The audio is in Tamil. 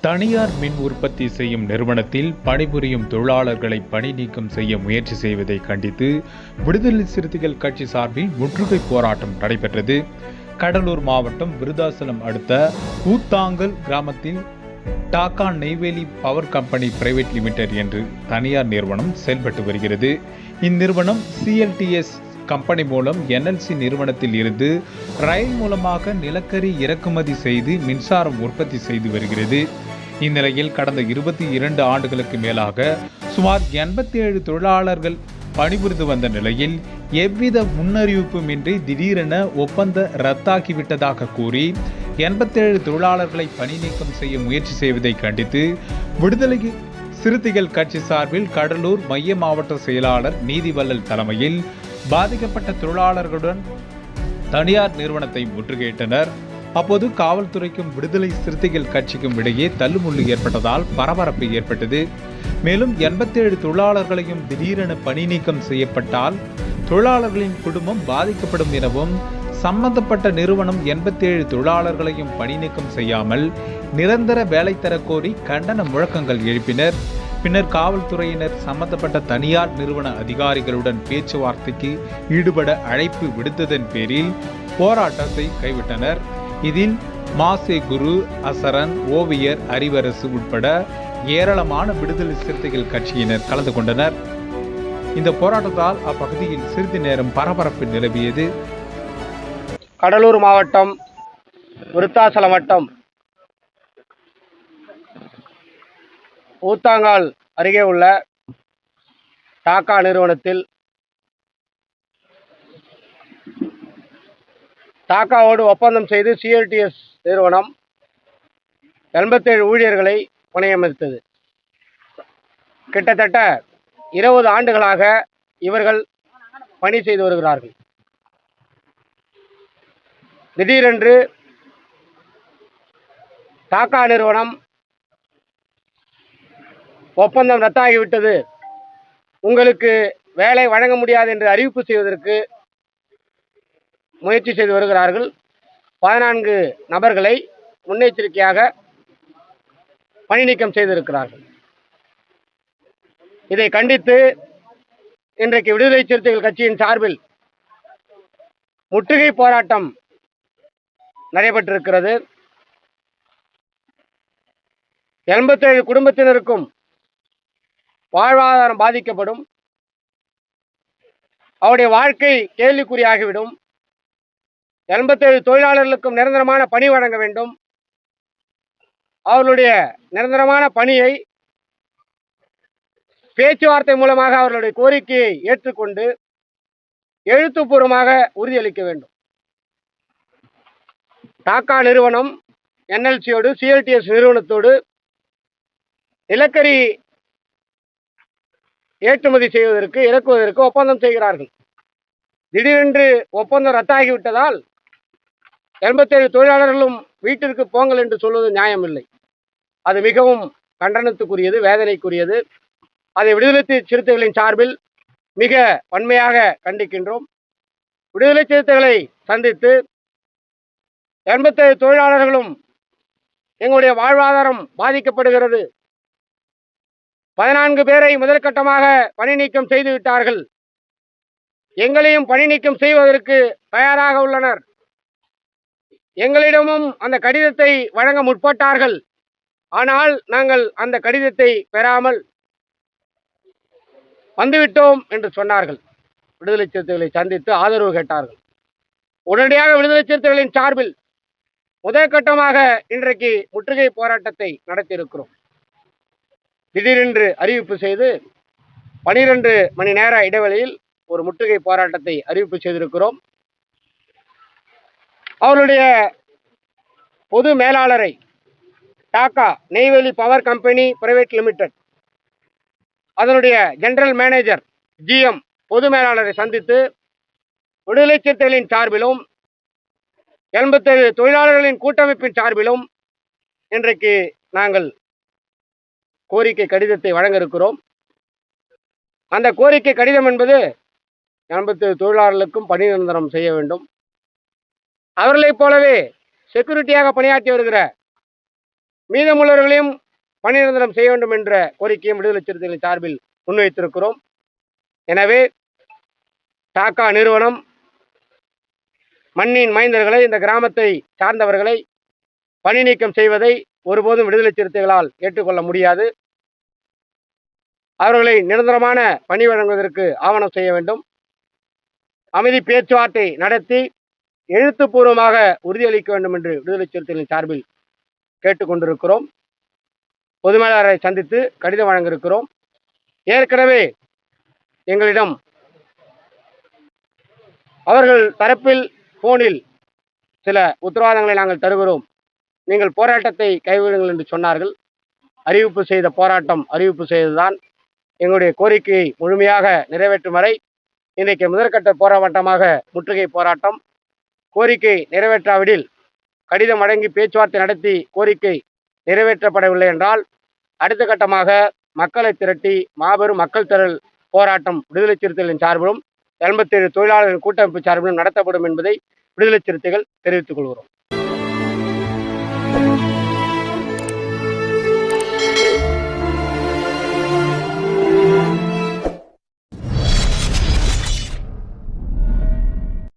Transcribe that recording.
தனியார் மின் உற்பத்தி செய்யும் நிறுவனத்தில் பணிபுரியும் தொழிலாளர்களை பணி நீக்கம் செய்ய முயற்சி செய்வதை கண்டித்து விடுதலை சிறுத்தைகள் கட்சி சார்பில் முற்றுகை போராட்டம் நடைபெற்றது. கடலூர் மாவட்டம் விருதாசலம் அடுத்த ஊத்தாங்கல் கிராமத்தில் Dhaka Neyveli power company private limited என்று தனியார் நிறுவனம் செயல்பட்டு வருகிறது. இந்நிறுவனம் CLTS கம்பெனி மூலம் NLC நிறுவனத்தில் இருந்து ரயில் மூலமாக நிலக்கரி இறக்குமதி செய்து மின்சாரம் உற்பத்தி செய்து வருகிறது. இந்நிலையில் கடந்த 22 ஆண்டுகளுக்கு மேலாக சுமார் 87 தொழிலாளர்கள் பணிபுரிந்து வந்த நிலையில் எவ்வித முன்னறிவிப்புமின்றி திடீரென ஒப்பந்தம் ரத்தாகிவிட்டதாக கூறி 87 தொழிலாளர்களை பணி நீக்கம் செய்ய முயற்சி செய்வதை கண்டித்து விடுதலை சிறுத்தைகள் கட்சி சார்பில் கடலூர் மைய மாவட்ட செயலாளர் நீதிவள்ளல் தலைமையில் பாதிக்கப்பட்ட தொழிலாளர்களுடன் தனியார் நிறுவனத்தை முற்றுகையிட்டனர். அப்போது காவல்துறைக்கும் விடுதலை சிறுத்தைகள் கட்சிக்கும் இடையே தள்ளுமுள்ளு ஏற்பட்டதால் பரபரப்பு ஏற்பட்டது. மேலும் 87 தொழிலாளர்களையும் திடீரென பணி நீக்கம் செய்யப்பட்டால் தொழிலாளர்களின் குடும்பம் பாதிக்கப்படும் எனவும் சம்பந்தப்பட்ட நிறுவனம் 87 தொழிலாளர்களையும் பணி நீக்கம் செய்யாமல் நிரந்தர வேலை தரக்கோரி கண்டன முழக்கங்கள் எழுப்பினர். பின்னர் காவல்துறையினர் சம்பந்தப்பட்ட தனியார் நிறுவன அதிகாரிகளுடன் பேச்சுவார்த்தைக்கு ஈடுபட அழைப்பு விடுத்ததன் பேரில் போராட்டத்தை கைவிட்டனர். இதில் மாசே குரு, அசரன், ஓவியர் அறிவரசு உட்பட ஏராளமான விடுதலை சிறுத்தைகள் கட்சியினர் கலந்து கொண்டனர். இந்த போராட்டத்தால் அப்பகுதியில் சிறிது நேரம் பரபரப்பு நிலவியது. கடலூர் மாவட்டம் விருத்தாசலம் வட்டம் ஊத்தாங்கால் அருகே உள்ள டாக்கா நிறுவனத்தில் டாக்காவோடு ஒப்பந்தம் செய்து CLTS நிறுவனம் 87 ஊழியர்களை பணியமர்த்தது. கிட்டத்தட்ட 20 ஆண்டுகளாக இவர்கள் பணி செய்து வருகிறார்கள். திடீரென்று டாக்கா நிறுவனம் ஒப்பந்தம் ரத்தாகிவிட்டது, உங்களுக்கு வேலை வழங்க முடியாது என்று அறிவிப்பு செய்வதற்கு முயற்சி செய்து வருகிறார்கள். 14 நபர்களை முன்னெச்சரிக்கையாக பணி நீக்கம் செய்திருக்கிறார்கள். இதை கண்டித்து இன்றைக்கு விடுதலை சிறுத்தைகள் கட்சியின் சார்பில் முற்றுகை போராட்டம் நடைபெற்றிருக்கிறது. 87 குடும்பத்தினருக்கும் வாழ்வாதாரம் பாதிக்கப்படும், அவருடைய வாழ்க்கை கேள்விக்குறியாகிவிடும். 87 தொழிலாளர்களுக்கும் நிரந்தரமான பணி வழங்க வேண்டும். அவர்களுடைய நிரந்தரமான பணியை பேச்சுவார்த்தை மூலமாக அவர்களுடைய கோரிக்கையை ஏற்றுக்கொண்டு எழுத்துப்பூர்வமாக உறுதியளிக்க வேண்டும். டாக்கா நிறுவனம் NLCயோடு CLTS நிறுவனத்தோடு நிலக்கரி ஏற்றுமதி செய்வதற்கு இறக்குவதற்கு ஒப்பந்தம் செய்கிறார்கள். திடீரென்று ஒப்பந்தம் ரத்தாகிவிட்டதால் 87 தொழிலாளர்களும் வீட்டிற்கு போங்கள் என்று சொல்வது நியாயமில்லை. அது மிகவும் கண்டனத்துக்குரியது, வேதனைக்குரியது. அதை விடுதலை சிறுத்தைகளின் சார்பில் மிக வன்மையாக கண்டிக்கின்றோம். விடுதலை சிறுத்தைகளை சந்தித்து 87 தொழிலாளர்களும் எங்களுடைய வாழ்வாதாரம் பாதிக்கப்படுகிறது, 14 பேரை முதற்கட்டமாக பணி நீக்கம் செய்து விட்டார்கள், எங்களையும் பணி நீக்கம் செய்வதற்கு தயாராக உள்ளனர், எங்களிடமும் அந்த கடிதத்தை வழங்க முற்பட்டார்கள், ஆனால் நாங்கள் அந்த கடிதத்தை பெறாமல் வந்துவிட்டோம் என்று சொன்னார்கள். விடுதலை சிறுத்தைகளை சந்தித்து ஆதரவு கேட்டார்கள். உடனடியாக விடுதலை சிறுத்தைகளின் சார்பில் முதற்கட்டமாக இன்றைக்கு முற்றுகை போராட்டத்தை நடத்தியிருக்கிறோம். திடீரென்று அறிவிப்பு செய்து 12 மணி நேர இடைவெளியில் ஒரு முற்றுகை போராட்டத்தை அறிவிப்பு செய்திருக்கிறோம். அவருடைய பொது மேலாளரை டாக்கா Neyveli power company private limited அதனுடைய ஜெனரல் மேனேஜர் GM பொது மேலாளரை சந்தித்து விடுதலை சிறுத்தைகளின் சார்பிலும் 87 தொழிலாளர்களின் கூட்டமைப்பின் சார்பிலும் இன்றைக்கு நாங்கள் கோரிக்கை கடிதத்தை வழங்க இருக்கிறோம். அந்த கோரிக்கை கடிதம் என்பது 87 தொழிலாளர்களுக்கும் பணி நிரந்தரம் செய்ய வேண்டும். அவர்களைப் போலவே செக்யூரிட்டியாக பணியாற்றி வருகிற மீதமுள்ளவர்களையும் பணி நிரந்தரம் செய்ய வேண்டும் என்ற கோரிக்கையும் விடுதலை சிறுத்தைகளின் சார்பில் முன்வைத்திருக்கிறோம். எனவே டாக்கா நிறுவனம் மண்ணின் மைந்தர்களை, இந்த கிராமத்தை சார்ந்தவர்களை பணி நீக்கம் செய்வதை ஒருபோதும் விடுதலை சிறுத்தைகளால் ஏற்றுக்கொள்ள முடியாது. அவர்களை நிரந்தரமான பணி வழங்குவதற்கு ஆவணம் செய்ய வேண்டும். அமைதி பேச்சுவார்த்தை நடத்தி எழுத்துப்பூர்வமாக உறுதியளிக்க வேண்டும் என்று விடுதலை சிறுத்தைகளின் சார்பில் கேட்டுக்கொண்டிருக்கிறோம். பொதுமேலாளரை சந்தித்து கடிதம் வழங்க இருக்கிறோம். ஏற்கனவே எங்களிடம் அவர்கள் தரப்பில் போனில் சில உத்தரவாதங்களை நாங்கள் தருகிறோம், நீங்கள் போராட்டத்தை கைவிடுங்கள் என்று சொன்னார்கள். அறிவிப்பு செய்த போராட்டம் அறிவிப்பு செய்ததுதான். எங்களுடைய கோரிக்கையை முழுமையாக நிறைவேற்றும் வரை இன்றைக்கு முதற்கட்ட போராட்டமாக முற்றுகை போராட்டம். கோரிக்கை நிறைவேற்றாவிடில், கடிதம் வழங்கி பேச்சுவார்த்தை நடத்தி கோரிக்கை நிறைவேற்றப்படவில்லை என்றால் அடுத்த கட்டமாக மக்களை திரட்டி மாபெரும் மக்கள் திரள் போராட்டம் விடுதலை சிறுத்தைகளின் சார்பிலும் 87 தொழிலாளர்கள் கூட்டமைப்பு சார்பிலும் நடத்தப்படும் என்பதை விடுதலை சிறுத்தைகள் தெரிவித்துக் கொள்கிறோம்.